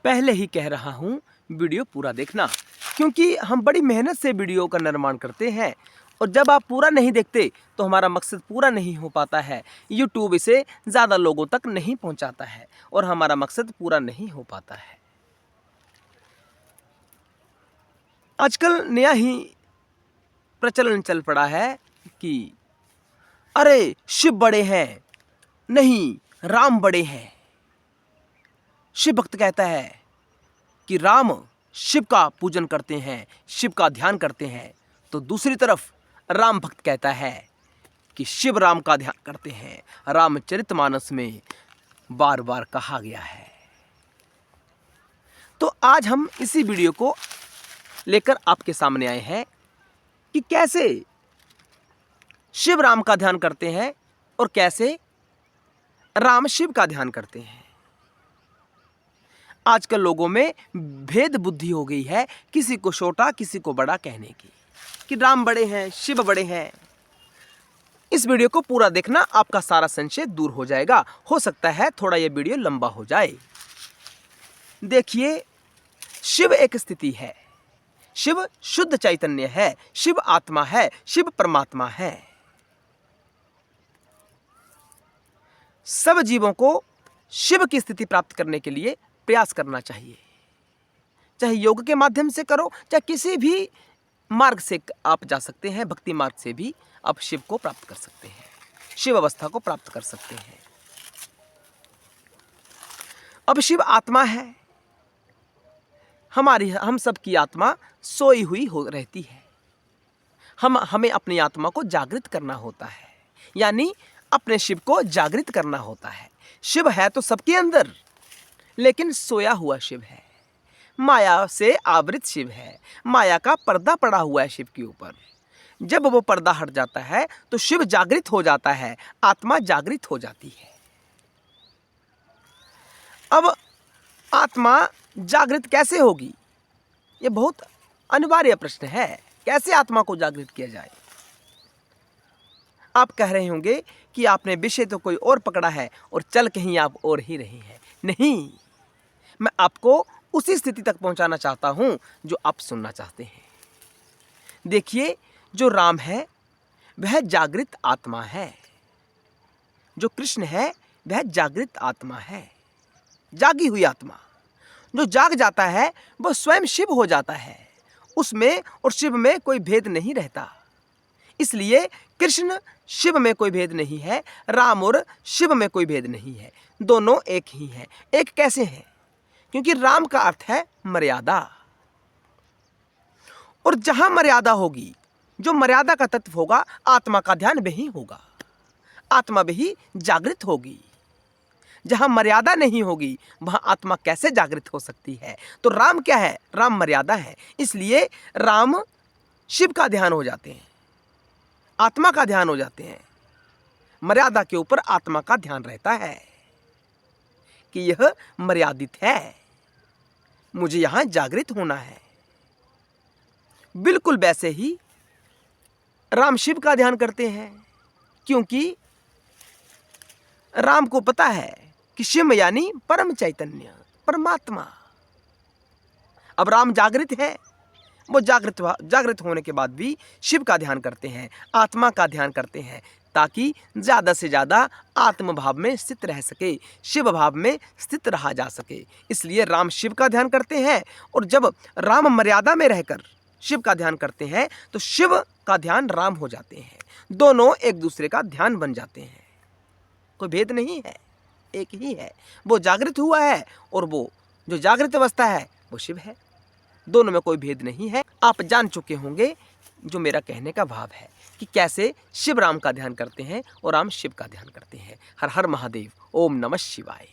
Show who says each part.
Speaker 1: पहले ही कह रहा हूँ वीडियो पूरा देखना, क्योंकि हम बड़ी मेहनत से वीडियो का निर्माण करते हैं और जब आप पूरा नहीं देखते तो हमारा मकसद पूरा नहीं हो पाता है। यूट्यूब इसे ज़्यादा लोगों तक नहीं पहुंचाता है और हमारा मकसद पूरा नहीं हो पाता है। आजकल नया ही प्रचलन चल पड़ा है कि अरे शिव बड़े हैं, नहीं राम बड़े हैं। शिव भक्त कहता है कि राम शिव का पूजन करते हैं, शिव का ध्यान करते हैं, तो दूसरी तरफ राम भक्त कहता है कि शिव राम का ध्यान करते हैं। रामचरितमानस में बार बार कहा गया है। तो आज हम इसी वीडियो को लेकर आपके सामने आए हैं कि कैसे शिव राम का ध्यान करते हैं और कैसे राम शिव का ध्यान करते हैं। आजकल लोगों में भेद बुद्धि हो गई है, किसी को छोटा किसी को बड़ा कहने की, कि राम बड़े हैं शिव बड़े हैं। इस वीडियो को पूरा देखना, आपका सारा संशय दूर हो जाएगा। हो सकता है थोड़ा यह वीडियो लंबा हो जाए। देखिए, शिव एक स्थिति है, शिव शुद्ध चैतन्य है, शिव आत्मा है, शिव परमात्मा है। सब जीवों को शिव की स्थिति प्राप्त करने के लिए प्रयास करना चाहिए। चाहे योग के माध्यम से करो, चाहे किसी भी मार्ग से आप जा सकते हैं। भक्ति मार्ग से भी आप शिव को प्राप्त कर सकते हैं, शिव अवस्था को प्राप्त कर सकते हैं। अब शिव आत्मा है, हम सब की आत्मा सोई हुई रहती है। हमें अपनी आत्मा को जागृत करना होता है, यानी अपने शिव को जागृत करना होता है। शिव है तो सबके अंदर, लेकिन सोया हुआ शिव है, माया से आवृत शिव है। माया का पर्दा पड़ा हुआ है शिव के ऊपर। जब वो पर्दा हट जाता है तो शिव जागृत हो जाता है, आत्मा जागृत हो जाती है। अब आत्मा जागृत कैसे होगी, ये बहुत अनिवार्य प्रश्न है। कैसे आत्मा को जागृत किया जाए? आप कह रहे होंगे कि आपने विषय तो कोई और पकड़ा है और चल कहीं आप और ही रहे हैं। नहीं, मैं आपको उसी स्थिति तक पहुंचाना चाहता हूं जो आप सुनना चाहते हैं। देखिए, जो राम है वह जागृत आत्मा है, जो कृष्ण है वह जागृत आत्मा है, जागी हुई आत्मा। जो जाग जाता है वह स्वयं शिव हो जाता है। उसमें और शिव में कोई भेद नहीं रहता। इसलिए कृष्ण शिव में कोई भेद नहीं है, राम और शिव में कोई भेद नहीं है, दोनों एक ही हैं। एक कैसे हैं? क्योंकि राम का अर्थ है मर्यादा, और जहां मर्यादा होगी, जो मर्यादा का तत्व होगा, आत्मा का ध्यान वही होगा, आत्मा वही जागृत होगी। जहां मर्यादा नहीं होगी वहां आत्मा कैसे जागृत हो सकती है? तो राम क्या है? राम मर्यादा है। इसलिए राम शिव का ध्यान हो जाते हैं, आत्मा का ध्यान हो जाते हैं। मर्यादा के ऊपर आत्मा का ध्यान रहता है कि यह मर्यादित है, मुझे यहां जागृत होना है। बिल्कुल वैसे ही राम शिव का ध्यान करते हैं, क्योंकि राम को पता है कि शिव यानी परम चैतन्य, परमात्मा। अब राम जागृत है, वो जागृत होने के बाद भी शिव का ध्यान करते हैं, आत्मा का ध्यान करते हैं, ताकि ज़्यादा से ज़्यादा आत्म भाव में स्थित रह सके, शिव भाव में स्थित रहा जा सके। इसलिए राम शिव का ध्यान करते हैं, और जब राम मर्यादा में रहकर शिव का ध्यान करते हैं तो शिव का ध्यान राम हो जाते हैं। दोनों एक दूसरे का ध्यान बन जाते हैं। कोई भेद नहीं है, एक ही है। वो जागृत हुआ है और वो जो जागृत अवस्था है वो शिव है। दोनों में कोई भेद नहीं है। आप जान चुके होंगे जो मेरा कहने का भाव है कि कैसे शिव राम का ध्यान करते हैं और राम शिव का ध्यान करते हैं। हर हर महादेव, ओम नमः शिवाय।